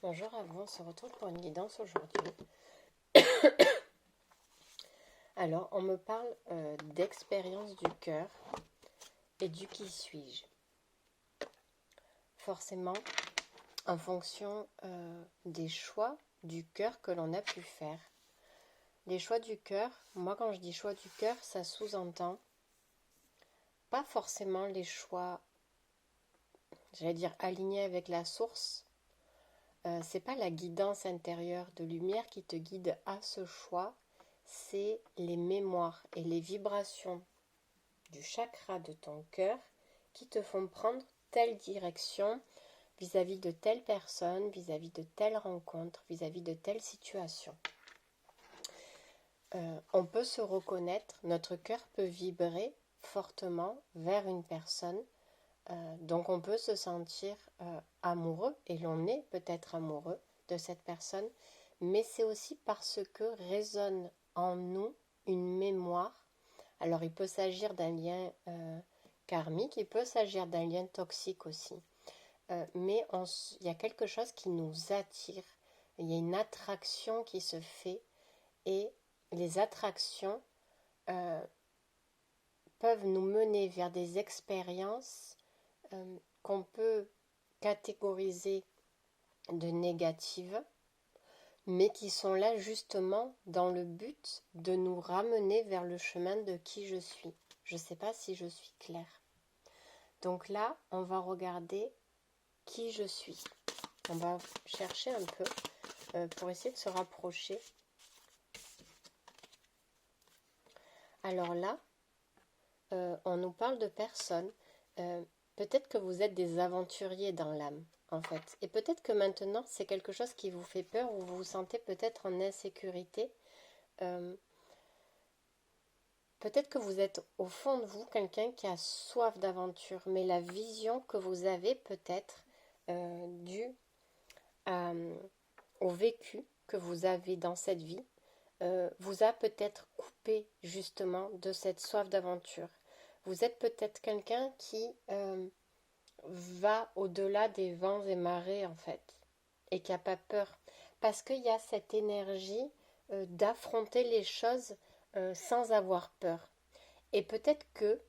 Bonjour à vous, on se retrouve pour une guidance aujourd'hui. Alors, on me parle d'expérience du cœur et du qui suis-je. Forcément, en fonction des choix du cœur que l'on a pu faire. Les choix du cœur, moi quand je dis choix du cœur, ça sous-entend pas forcément les choix, j'allais dire alignés avec la source. C'est pas la guidance intérieure de lumière qui te guide à ce choix, c'est les mémoires et les vibrations du chakra de ton cœur qui te font prendre telle direction vis-à-vis de telle personne, vis-à-vis de telle rencontre, vis-à-vis de telle situation. On peut se reconnaître, notre cœur peut vibrer fortement vers une personne, donc on peut se sentir amoureux, et l'on est peut-être amoureux de cette personne, mais c'est aussi parce que résonne en nous une mémoire. Alors il peut s'agir d'un lien karmique, il peut s'agir d'un lien toxique aussi, mais il y a quelque chose qui nous attire, il y a une attraction qui se fait, et les attractions peuvent nous mener vers des expériences qu'on peut catégoriser de négatives, mais qui sont là justement dans le but de nous ramener vers le chemin de qui je suis. Je ne sais pas si je suis claire. Donc là, on va regarder qui je suis. On va chercher un peu pour essayer de se rapprocher. Alors là, on nous parle de personnes. Peut-être que vous êtes des aventuriers dans l'âme, en fait. Et peut-être que maintenant, c'est quelque chose qui vous fait peur ou vous vous sentez peut-être en insécurité. Peut-être que vous êtes au fond de vous quelqu'un qui a soif d'aventure, mais la vision que vous avez peut-être due au vécu que vous avez dans cette vie vous a peut-être coupé justement de cette soif d'aventure. Vous êtes peut-être quelqu'un qui va au-delà des vents et marées en fait, et qui n'a pas peur, parce qu'il y a cette énergie d'affronter les choses sans avoir peur. Et peut-être que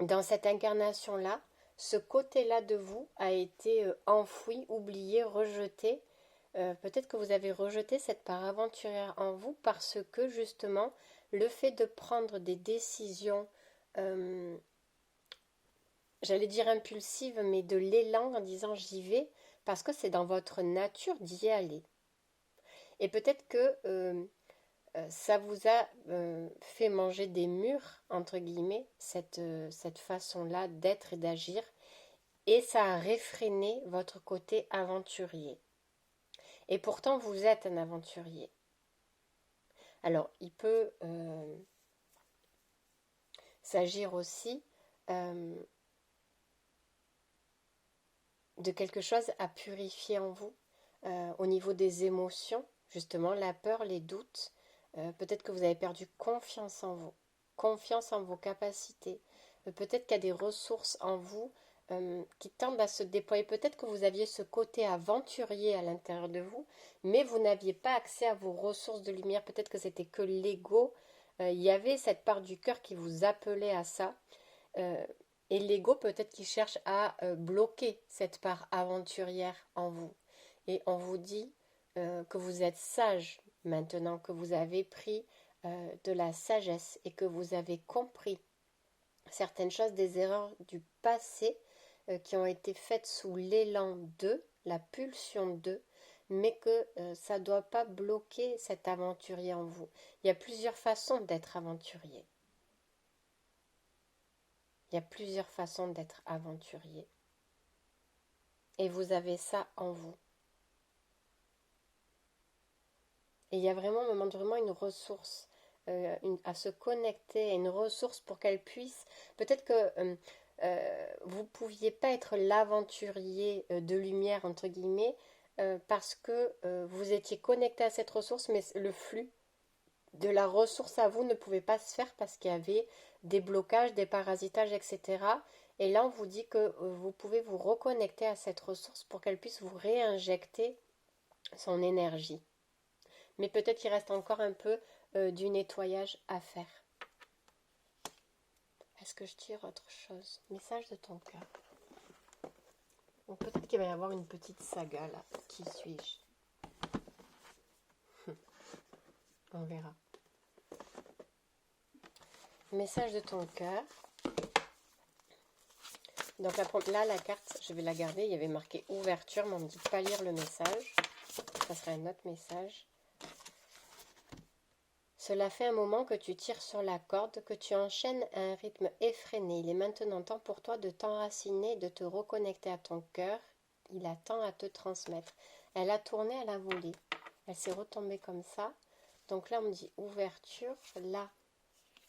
dans cette incarnation-là, ce côté-là de vous a été enfoui, oublié, rejeté. Peut-être que vous avez rejeté cette part aventurière en vous parce que justement, le fait de prendre des décisions, j'allais dire impulsives, mais de l'élan en disant j'y vais, parce que c'est dans votre nature d'y aller. Et peut-être que ça vous a fait manger des murs, entre guillemets, cette façon-là d'être et d'agir, et ça a réfréné votre côté aventurier. Et pourtant, vous êtes un aventurier. Alors, il peut s'agir aussi de quelque chose à purifier en vous, au niveau des émotions, justement, la peur, les doutes. Peut-être que vous avez perdu confiance en vous, confiance en vos capacités. Peut-être qu'il y a des ressources en vous qui tendent à se déployer. Peut-être que vous aviez ce côté aventurier à l'intérieur de vous, mais vous n'aviez pas accès à vos ressources de lumière. Peut-être que c'était que l'ego. Il y avait cette part du cœur qui vous appelait à ça. Et l'ego peut-être qui cherche à bloquer cette part aventurière en vous. Et on vous dit que vous êtes sage maintenant, que vous avez pris de la sagesse et que vous avez compris certaines choses des erreurs du passé qui ont été faites sous l'élan d'eux, la pulsion d'eux, mais que ça ne doit pas bloquer cet aventurier en vous. Il y a plusieurs façons d'être aventurier. Il y a plusieurs façons d'être aventurier. Et vous avez ça en vous. Et il y a vraiment, on demande vraiment une ressource à se connecter, une ressource pour qu'elle puisse. Peut-être que vous ne pouviez pas être l'aventurier de lumière, entre guillemets, parce que vous étiez connecté à cette ressource, mais le flux de la ressource à vous ne pouvait pas se faire parce qu'il y avait des blocages, des parasitages, etc. Et là, on vous dit que vous pouvez vous reconnecter à cette ressource pour qu'elle puisse vous réinjecter son énergie. Mais peut-être qu'il reste encore un peu du nettoyage à faire. Est-ce que je tire autre chose? Message de ton cœur. Donc peut-être qu'il va y avoir une petite saga là. Qui suis-je? On verra. Message de ton cœur. Donc là, la carte, je vais la garder. Il y avait marqué ouverture, mais on ne me dit pas lire le message. Ça serait un autre message. Cela fait un moment que tu tires sur la corde, que tu enchaînes à un rythme effréné. Il est maintenant temps pour toi de t'enraciner, de te reconnecter à ton cœur. Il a tant à te transmettre. Elle a tourné à la volée. Elle s'est retombée comme ça. Donc là, on me dit ouverture. Là,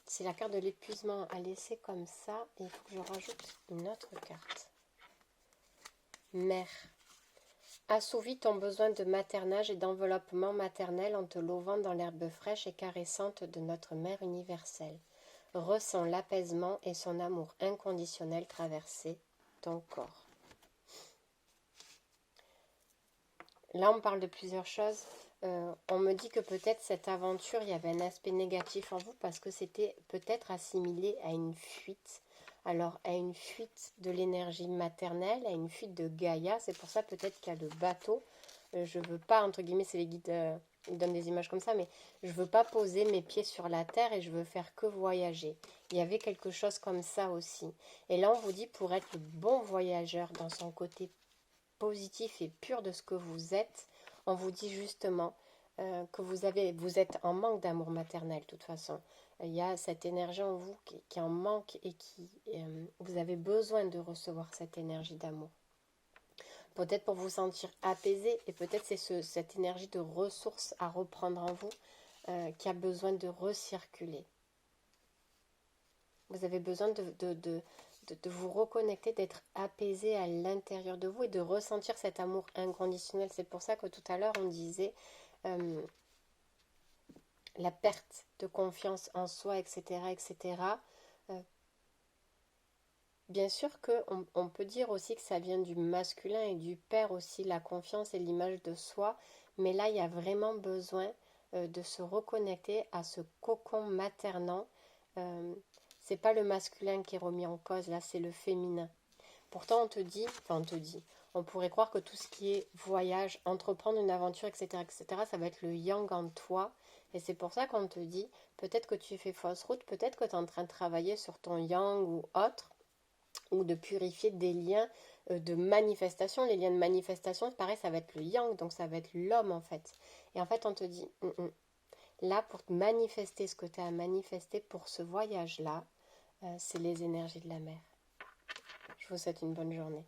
c'est la carte de l'épuisement à laisser comme ça. Et il faut que je rajoute une autre carte. Mère. Assouvis ton besoin de maternage et d'enveloppement maternel en te lovant dans l'herbe fraîche et caressante de notre mère universelle. Ressens l'apaisement et son amour inconditionnel traverser ton corps. Là, on parle de plusieurs choses. On me dit que peut-être cette aventure, il y avait un aspect négatif en vous parce que c'était peut-être assimilé à une fuite. Alors, à une fuite de l'énergie maternelle, à une fuite de Gaïa. C'est pour ça peut-être qu'il y a le bateau. Je veux pas, entre guillemets, c'est les guides, ils donnent des images comme ça, mais je veux pas poser mes pieds sur la terre et je veux faire que voyager. Il y avait quelque chose comme ça aussi. Et là, on vous dit pour être le bon voyageur dans son côté positif et pur de ce que vous êtes, on vous dit justement que vous êtes en manque d'amour maternel de toute façon. Il y a cette énergie en vous qui en manque et qui vous avez besoin de recevoir cette énergie d'amour. Peut-être pour vous sentir apaisé et peut-être c'est cette énergie de ressources à reprendre en vous qui a besoin de recirculer. Vous avez besoin de vous reconnecter, d'être apaisé à l'intérieur de vous et de ressentir cet amour inconditionnel. C'est pour ça que tout à l'heure on disait la perte de confiance en soi, etc. etc. Bien sûr qu'on peut dire aussi que ça vient du masculin et du père aussi, la confiance et l'image de soi. Mais là, il y a vraiment besoin de se reconnecter à ce cocon maternant. C'est pas le masculin qui est remis en cause, là, c'est le féminin. Pourtant, on pourrait croire que tout ce qui est voyage, entreprendre une aventure, etc., ça va être le yang en toi. Et c'est pour ça qu'on te dit, peut-être que tu fais fausse route, peut-être que tu es en train de travailler sur ton yang ou autre, ou de purifier des liens de manifestation. Les liens de manifestation, pareil, ça va être le yang, donc ça va être l'homme en fait. Et en fait, on te dit, là, pour te manifester ce que tu as à manifester pour ce voyage-là, c'est les énergies de la mer. Je vous souhaite une bonne journée.